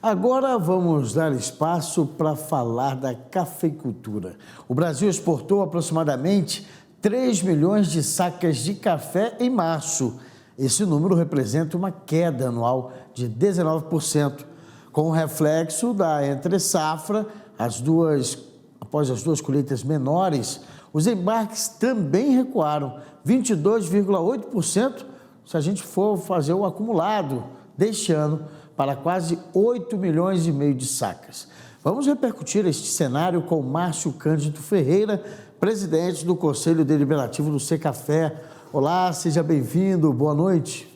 Agora vamos dar espaço para falar da cafeicultura. O Brasil exportou aproximadamente 3 milhões de sacas de café em março. Esse número representa uma queda anual de 19%, com o reflexo da entre-safra, após as duas colheitas menores, os embarques também recuaram 22,8% se a gente for fazer o acumulado deste ano para quase 8 milhões e meio de sacas. Vamos repercutir este cenário com Márcio Cândido Ferreira, presidente do Conselho Deliberativo do Secafé. Olá, seja bem-vindo, boa noite.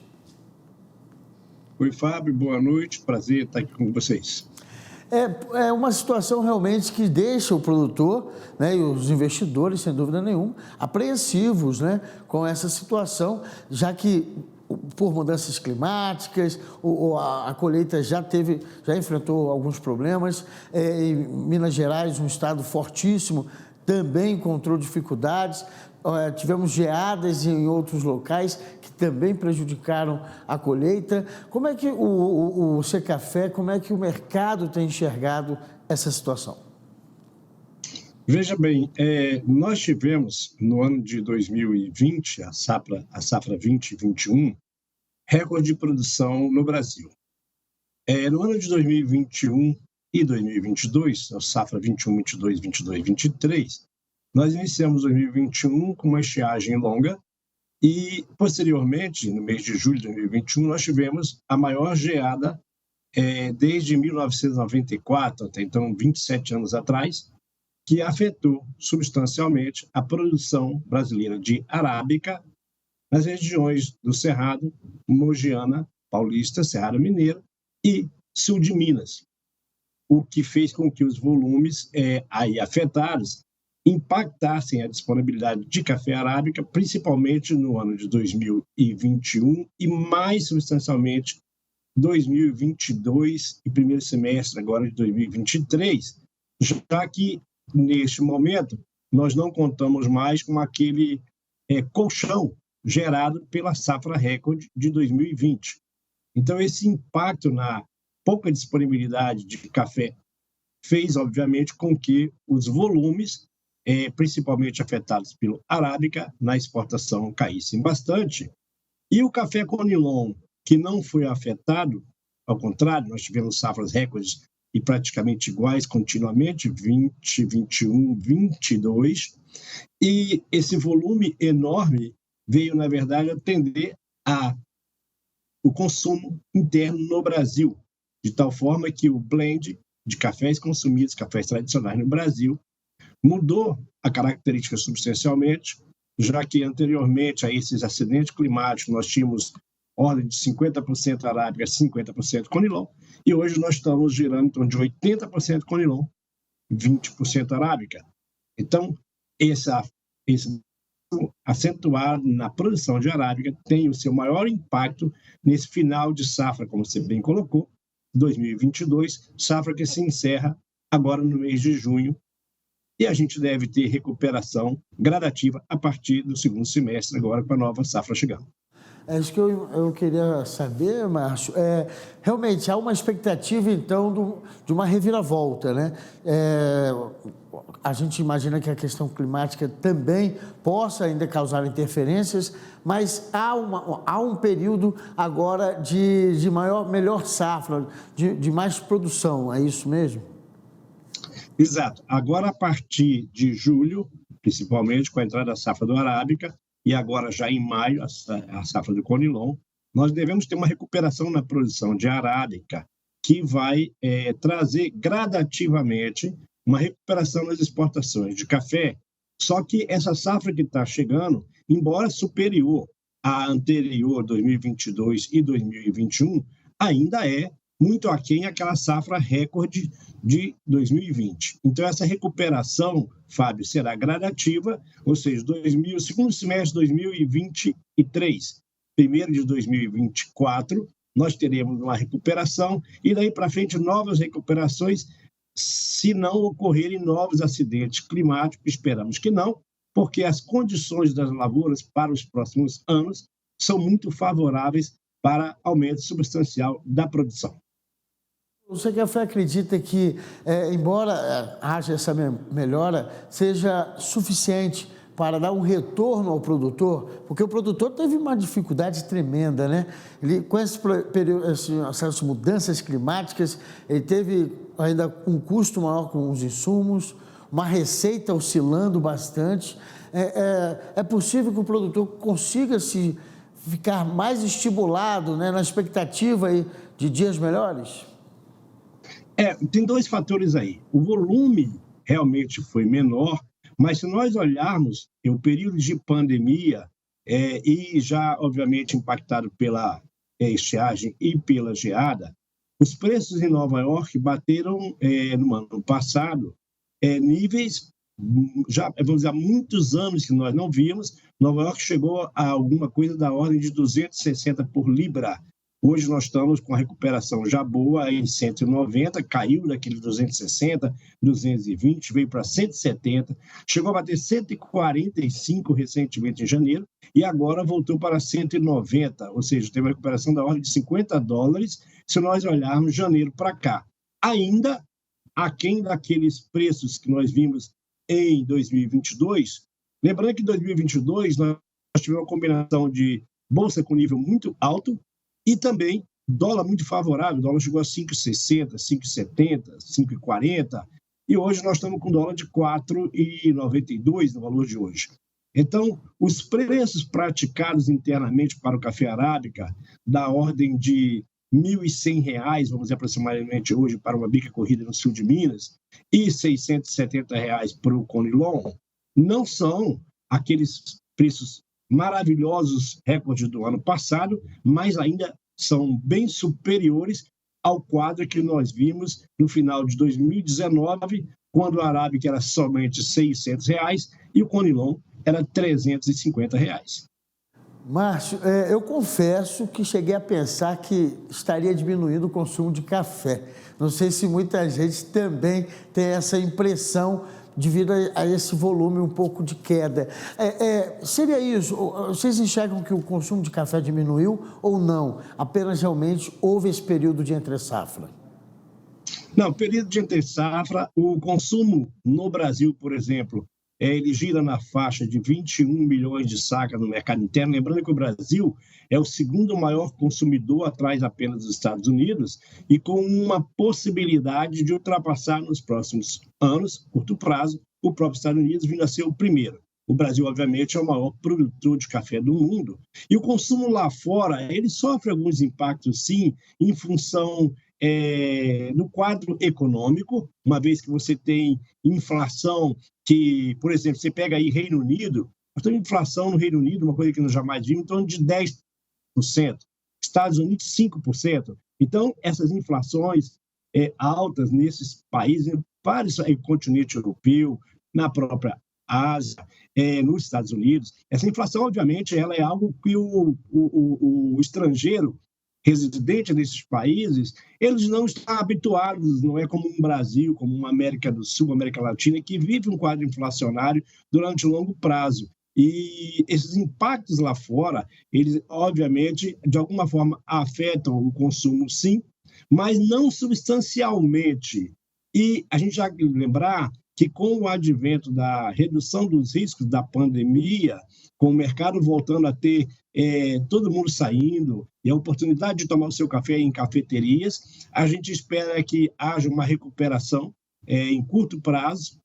Oi, Fábio, boa noite, prazer estar aqui com vocês. É uma situação realmente que deixa o produtor, né, e os investidores, sem dúvida nenhuma, apreensivos, né, com essa situação, já que por mudanças climáticas, a colheita já enfrentou alguns problemas. Em Minas Gerais, um estado fortíssimo, também encontrou dificuldades. Tivemos geadas em outros locais que também prejudicaram a colheita. Como é que o Secafé, como é que o mercado tem enxergado essa situação? Veja bem, nós tivemos no ano de 2020, a safra 2021, recorde de produção no Brasil. No ano de 2021 e 2022, a safra 21, 22, 22, 23, nós iniciamos 2021 com uma estiagem longa e, posteriormente, no mês de julho de 2021, nós tivemos a maior geada desde 1994, até então 27 anos atrás, que afetou substancialmente a produção brasileira de arábica nas regiões do Cerrado, Mogiana, Paulista, Cerrado Mineiro e sul de Minas, o que fez com que os volumes aí afetados impactassem a disponibilidade de café arábica, principalmente no ano de 2021 e mais substancialmente 2022 e primeiro semestre agora de 2023, já que neste momento nós não contamos mais com aquele colchão gerado pela safra recorde de 2020. Então, esse impacto na pouca disponibilidade de café fez, obviamente, com que os volumes, principalmente afetados pelo arábica, na exportação caíssem bastante. E o café Conilon, que não foi afetado, ao contrário, nós tivemos safras recordes e praticamente iguais continuamente, 20, 21, 22, e esse volume enorme veio, na verdade, atender o consumo interno no Brasil, de tal forma que o blend de cafés consumidos, cafés tradicionais no Brasil, mudou a característica substancialmente, já que anteriormente a esses acidentes climáticos nós tínhamos ordem de 50% arábica, 50% Conilon, e hoje nós estamos girando em torno de 80% Conilon, 20% arábica. Então, esse acentuado na produção de arábica tem o seu maior impacto nesse final de safra, como você bem colocou, 2022, safra que se encerra agora no mês de junho, e a gente deve ter recuperação gradativa a partir do segundo semestre, agora com a nova safra chegando. É isso que eu queria saber, Márcio. Realmente, há uma expectativa, então, de uma reviravolta, né? A gente imagina que a questão climática também possa ainda causar interferências, mas há um período agora de melhor safra, de mais produção, é isso mesmo? Exato. Agora, a partir de julho, principalmente com a entrada da safra do arábica, e agora já em maio, a safra do Conilon, nós devemos ter uma recuperação na produção de arábica que vai trazer gradativamente uma recuperação nas exportações de café. Só que essa safra que está chegando, embora superior à anterior, 2022 e 2021, ainda é muito aquém aquela safra recorde de 2020. Então, essa recuperação, Fábio, será gradativa, ou seja, segundo semestre de 2023, primeiro de 2024, nós teremos uma recuperação e daí para frente novas recuperações, se não ocorrerem novos acidentes climáticos, esperamos que não, porque as condições das lavouras para os próximos anos são muito favoráveis para aumento substancial da produção. O Secafé acredita que, embora haja essa melhora, seja suficiente para dar um retorno ao produtor? Porque o produtor teve uma dificuldade tremenda, né? Ele, com esse período, essas mudanças climáticas, ele teve ainda um custo maior com os insumos, uma receita oscilando bastante. É possível que o produtor consiga ficar mais estimulado, né, na expectativa aí de dias melhores? Tem dois fatores aí. O volume realmente foi menor, mas se nós olharmos o período de pandemia, e já, obviamente, impactado pela estiagem e pela geada, os preços em Nova York bateram, no ano passado, níveis, já, vamos dizer, há muitos anos que nós não víamos. Nova York chegou a alguma coisa da ordem de 260 por libra. Hoje nós estamos com a recuperação já boa em 190, caiu daqueles 260, 220, veio para 170, chegou a bater 145 recentemente em janeiro e agora voltou para 190, ou seja, teve uma recuperação da ordem de $50 se nós olharmos janeiro para cá. Ainda aquém daqueles preços que nós vimos em 2022, lembrando que em 2022 nós tivemos uma combinação de bolsa com nível muito alto, e também dólar muito favorável, o dólar chegou a 5,60, 5,70, 5,40, e hoje nós estamos com dólar de 4,92 no valor de hoje. Então, os preços praticados internamente para o café arábica, da ordem de R$ 1.100, vamos dizer, aproximadamente hoje, para uma bica corrida no sul de Minas, e R$ 670 para o Conilon, não são aqueles preços maravilhosos recordes do ano passado, mas ainda são bem superiores ao quadro que nós vimos no final de 2019, quando o arábica era somente R$ 600 e o Conilon era R$ 350. Márcio, eu confesso que cheguei a pensar que estaria diminuindo o consumo de café. Não sei se muita gente também tem essa impressão devido a esse volume um pouco de queda. Seria isso? Vocês enxergam que o consumo de café diminuiu ou não? Apenas realmente houve esse período de entre-safra? Não, período de entre-safra, o consumo no Brasil, por exemplo, ele gira na faixa de 21 milhões de sacas no mercado interno. Lembrando que o Brasil é o segundo maior consumidor, atrás apenas dos Estados Unidos, e com uma possibilidade de ultrapassar nos próximos anos, curto prazo, o próprio Estados Unidos vindo a ser o primeiro. O Brasil, obviamente, é o maior produtor de café do mundo. E o consumo lá fora, ele sofre alguns impactos, sim, em função no quadro econômico, uma vez que você tem inflação que, por exemplo, você pega aí Reino Unido, nós temos inflação no Reino Unido, uma coisa que nós jamais vimos, em torno de 10%, Estados Unidos 5%. Então, essas inflações altas nesses países, em vários continente europeu, na própria Ásia, nos Estados Unidos, essa inflação, obviamente, ela é algo que o estrangeiro residente nesses países, eles não estão habituados, não é como um Brasil, como uma América do Sul, América Latina, que vive um quadro inflacionário durante um longo prazo. E esses impactos lá fora, eles, obviamente, de alguma forma, afetam o consumo, sim, mas não substancialmente. E a gente já tem que lembrar que, com o advento da redução dos riscos da pandemia, com o mercado voltando a ter todo mundo saindo e a oportunidade de tomar o seu café em cafeterias, a gente espera que haja uma recuperação em curto prazo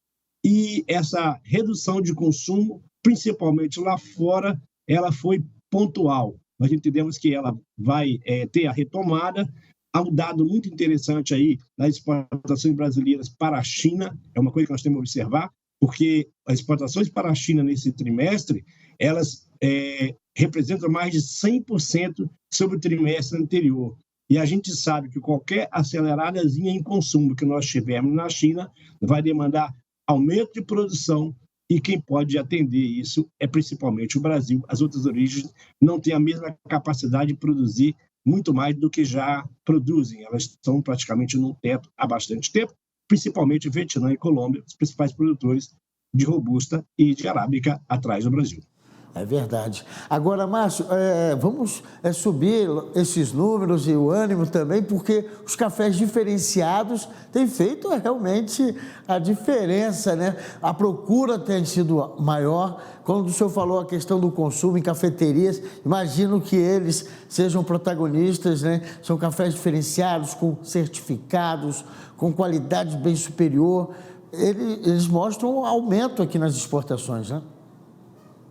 e essa redução de consumo, principalmente lá fora, ela foi pontual. Nós entendemos que ela vai ter a retomada. Há um dado muito interessante aí das exportações brasileiras para a China, é uma coisa que nós temos que observar, porque as exportações para a China nesse trimestre, elas representam mais de 100% sobre o trimestre anterior. E a gente sabe que qualquer aceleradazinha em consumo que nós tivermos na China vai demandar aumento de produção, e quem pode atender isso é principalmente o Brasil. As outras origens não têm a mesma capacidade de produzir muito mais do que já produzem. Elas estão praticamente num teto há bastante tempo, principalmente Vietnã e Colômbia, os principais produtores de robusta e de arábica atrás do Brasil. É verdade. Agora, Márcio, vamos subir esses números e o ânimo também, porque os cafés diferenciados têm feito realmente a diferença, né? A procura tem sido maior. Quando o senhor falou a questão do consumo em cafeterias, imagino que eles sejam protagonistas, né? São cafés diferenciados, com certificados, com qualidade bem superior. Eles mostram um aumento aqui nas exportações, né?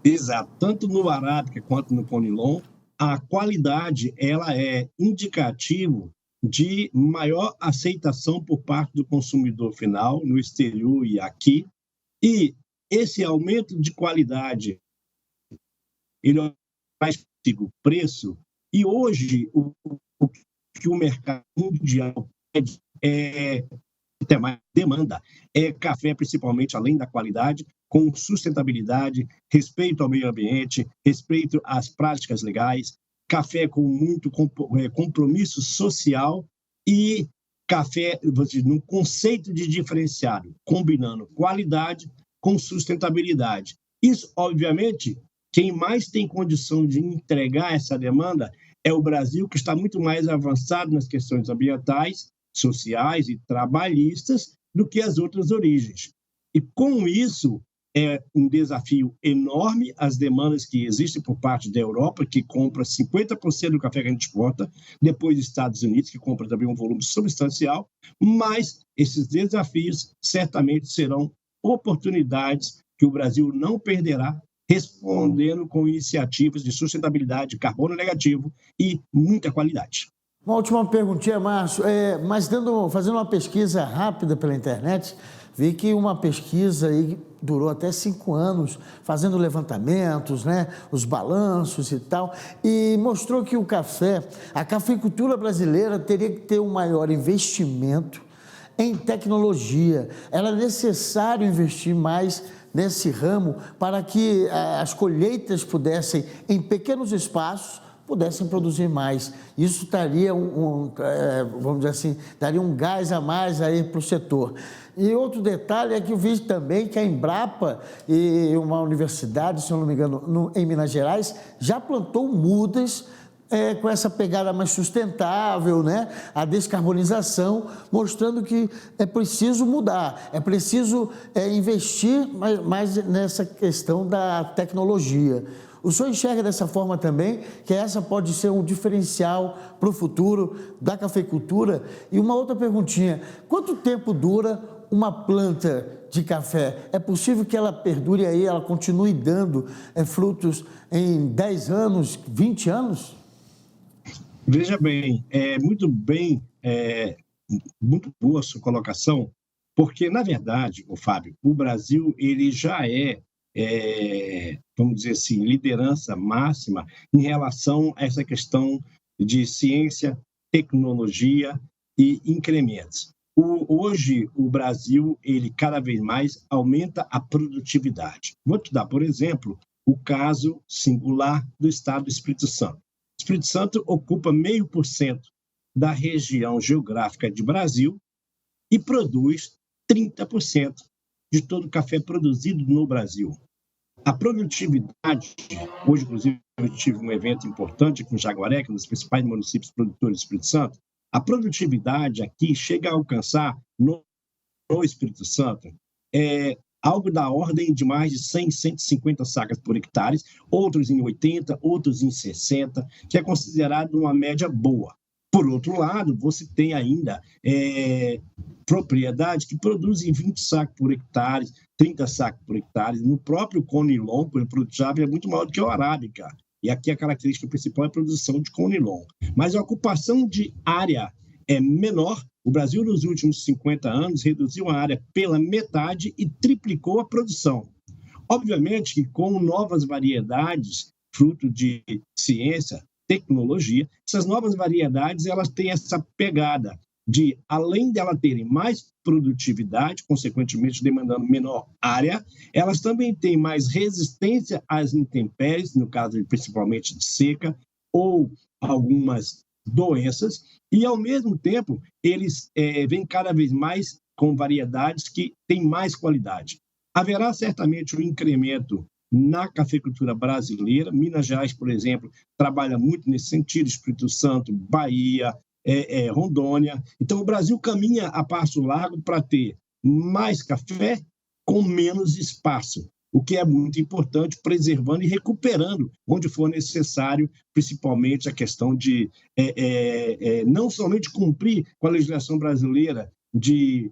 Exato. Tanto no Arábica quanto no Conilon, a qualidade ela é indicativo de maior aceitação por parte do consumidor final, no exterior e aqui. E esse aumento de qualidade, ele faz o preço. E hoje, o que o mercado mundial pede é até mais demanda, é café, principalmente, além da qualidade, com sustentabilidade, respeito ao meio ambiente, respeito às práticas legais, café com muito compromisso social e café num conceito de diferenciado, combinando qualidade com sustentabilidade. Isso, obviamente, quem mais tem condição de entregar essa demanda é o Brasil, que está muito mais avançado nas questões ambientais, sociais e trabalhistas do que as outras origens. E com isso é um desafio enorme as demandas que existem por parte da Europa, que compra 50% do café que a gente exporta, depois dos Estados Unidos, que compra também um volume substancial, mas esses desafios certamente serão oportunidades que o Brasil não perderá, respondendo com iniciativas de sustentabilidade, carbono negativo e muita qualidade. Uma última perguntinha, Márcio, mas fazendo uma pesquisa rápida pela internet, vi que uma pesquisa aí durou até 5 anos, fazendo levantamentos, né, os balanços e tal, e mostrou que a cafeicultura brasileira teria que ter um maior investimento em tecnologia. Era necessário investir mais nesse ramo para que as colheitas pudessem, em pequenos espaços, pudessem produzir mais. Isso daria vamos dizer assim, daria um gás a mais aí para o setor. E outro detalhe é que eu vi também que a Embrapa e uma universidade, se eu não me engano, em Minas Gerais, já plantou mudas com essa pegada mais sustentável, né? A descarbonização, mostrando que é preciso mudar, é preciso investir mais nessa questão da tecnologia. O senhor enxerga dessa forma também, que essa pode ser um diferencial para o futuro da cafeicultura? E uma outra perguntinha, quanto tempo dura uma planta de café? É possível que ela perdure aí, ela continue dando frutos em 10 anos, 20 anos? Veja bem, muito boa a sua colocação, porque, na verdade, Fábio, o Brasil ele já vamos dizer assim, liderança máxima em relação a essa questão de ciência, tecnologia e incrementos. Hoje, o Brasil, ele cada vez mais aumenta a produtividade. Vou te dar, por exemplo, o caso singular do estado do Espírito Santo. O Espírito Santo ocupa 0,5% da região geográfica de Brasil e produz 30% de todo o café produzido no Brasil. A produtividade, hoje, inclusive, eu tive um evento importante com Jaguaré, que é um dos principais municípios produtores do Espírito Santo. A produtividade aqui chega a alcançar, no Espírito Santo, algo da ordem de mais de 100, 150 sacas por hectare, outros em 80, outros em 60, que é considerado uma média boa. Por outro lado, você tem ainda propriedades que produzem 20 sacos por hectare, 30 sacos por hectare. No próprio Conilon, por exemplo, o é muito maior do que o Arábica. E aqui a característica principal é a produção de Conilon. Mas a ocupação de área é menor. O Brasil, nos últimos 50 anos, reduziu a área pela metade e triplicou a produção. Obviamente que com novas variedades, fruto de ciência, tecnologia, essas novas variedades elas têm essa pegada de, além de elas terem mais produtividade, consequentemente demandando menor área, elas também têm mais resistência às intempéries, no caso principalmente de seca, ou algumas doenças, e ao mesmo tempo eles vêm cada vez mais com variedades que têm mais qualidade. Haverá certamente um incremento na cafeicultura brasileira. Minas Gerais, por exemplo, trabalha muito nesse sentido, Espírito Santo, Bahia, Rondônia. Então, o Brasil caminha a passo largo para ter mais café com menos espaço, o que é muito importante, preservando e recuperando onde for necessário, principalmente a questão de não somente cumprir com a legislação brasileira de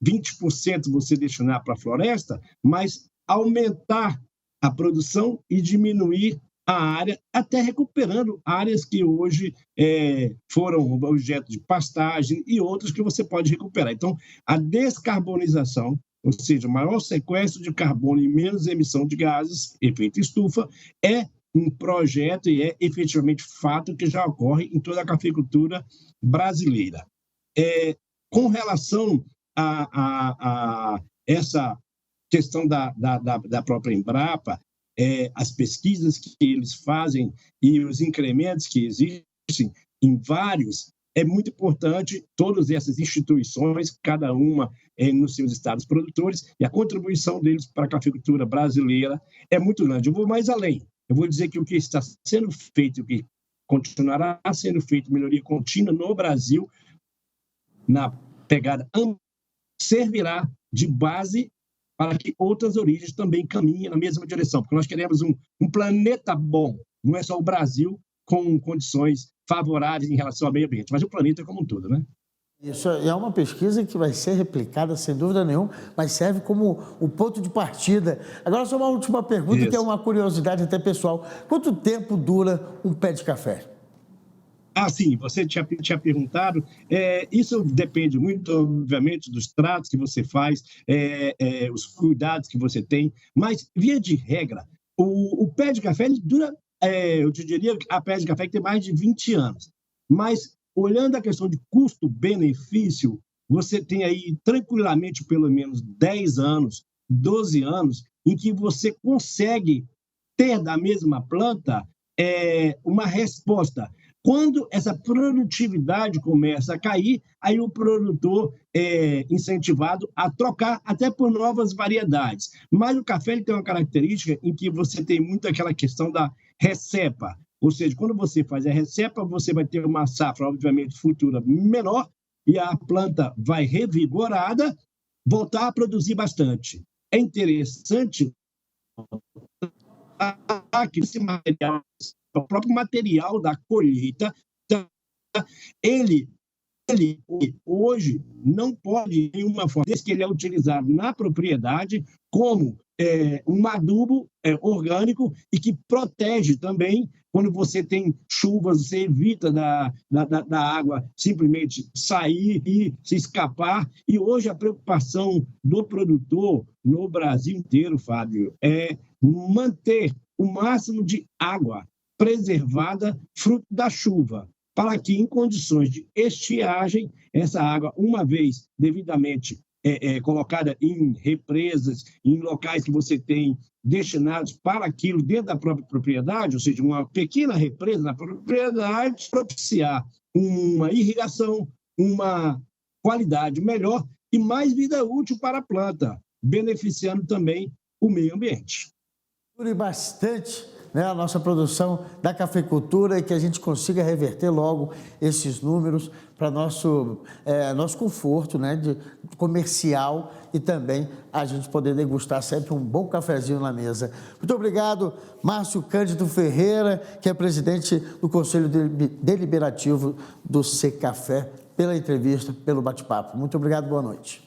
20% você destinar para a floresta, mas aumentar a produção e diminuir a área, até recuperando áreas que hoje foram objeto de pastagem e outras que você pode recuperar. Então, a descarbonização, ou seja, maior sequestro de carbono e menos emissão de gases, efeito estufa, é um projeto e é efetivamente fato que já ocorre em toda a cafeicultura brasileira. Com relação a essa questão da própria Embrapa, as pesquisas que eles fazem e os incrementos que existem em vários, é muito importante todas essas instituições, cada uma nos seus estados produtores, e a contribuição deles para a cafeicultura brasileira é muito grande. Eu vou mais além. Eu vou dizer que o que está sendo feito e o que continuará sendo feito, melhoria contínua no Brasil, na pegada servirá de base para que outras origens também caminhem na mesma direção, porque nós queremos um planeta bom, não é só o Brasil com condições favoráveis em relação ao meio ambiente, mas o planeta como um todo, né? Isso é uma pesquisa que vai ser replicada, sem dúvida nenhuma, mas serve como o ponto de partida. Agora, só uma última pergunta, que é uma curiosidade até pessoal. Quanto tempo dura um pé de café? Sim, você tinha perguntado. Isso depende muito, obviamente, dos tratos que você faz, os cuidados que você tem, mas, via de regra, o pé de café ele dura, eu te diria, a pé de café que tem mais de 20 anos. Mas, olhando a questão de custo-benefício, você tem aí tranquilamente pelo menos 10 anos, 12 anos, em que você consegue ter da mesma planta uma resposta. Quando essa produtividade começa a cair, aí o produtor é incentivado a trocar até por novas variedades. Mas o café ele tem uma característica em que você tem muito aquela questão da recepa. Ou seja, quando você faz a recepa, você vai ter uma safra, obviamente, futura menor, e a planta vai revigorada, voltar a produzir bastante. É interessante que esse material, o próprio material da colheita, ele hoje não pode, de nenhuma forma, desde que ele é utilizado na propriedade como um adubo orgânico e que protege também, quando você tem chuvas, você evita da água simplesmente sair e se escapar. E hoje a preocupação do produtor no Brasil inteiro, Fábio, é manter o máximo de água preservada fruto da chuva, para que em condições de estiagem, essa água, uma vez devidamente colocada em represas, em locais que você tem destinados para aquilo dentro da própria propriedade, ou seja, uma pequena represa na propriedade, propiciar uma irrigação, uma qualidade melhor e mais vida útil para a planta, beneficiando também o meio ambiente. Bastante, né, a nossa produção da cafeicultura e que a gente consiga reverter logo esses números para nosso conforto, né, de comercial, e também a gente poder degustar sempre um bom cafezinho na mesa. Muito obrigado, Márcio Cândido Ferreira, que é presidente do Conselho Deliberativo do Secafé, pela entrevista, pelo bate-papo. Muito obrigado, boa noite.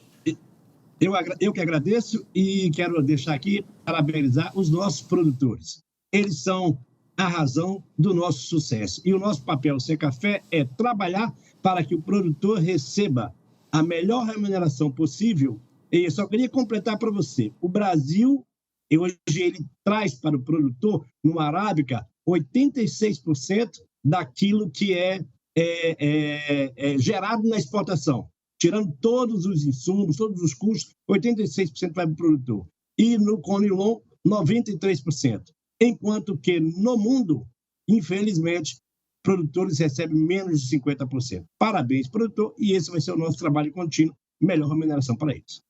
Eu que agradeço e quero deixar aqui, parabenizar os nossos produtores. Eles são a razão do nosso sucesso. E o nosso papel Secafé é trabalhar para que o produtor receba a melhor remuneração possível. E eu só queria completar para você. O Brasil, hoje, ele traz para o produtor, no Arábica, 86% daquilo que é gerado na exportação. Tirando todos os insumos, todos os custos, 86% vai para o produtor. E no Conilon, 93%. Enquanto que no mundo, infelizmente, produtores recebem menos de 50%. Parabéns, produtor, e esse vai ser o nosso trabalho contínuo, melhor remuneração para eles.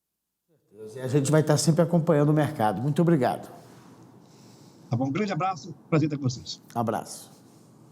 A gente vai estar sempre acompanhando o mercado. Muito obrigado. Tá bom? Um grande abraço, prazer estar com vocês. Abraço.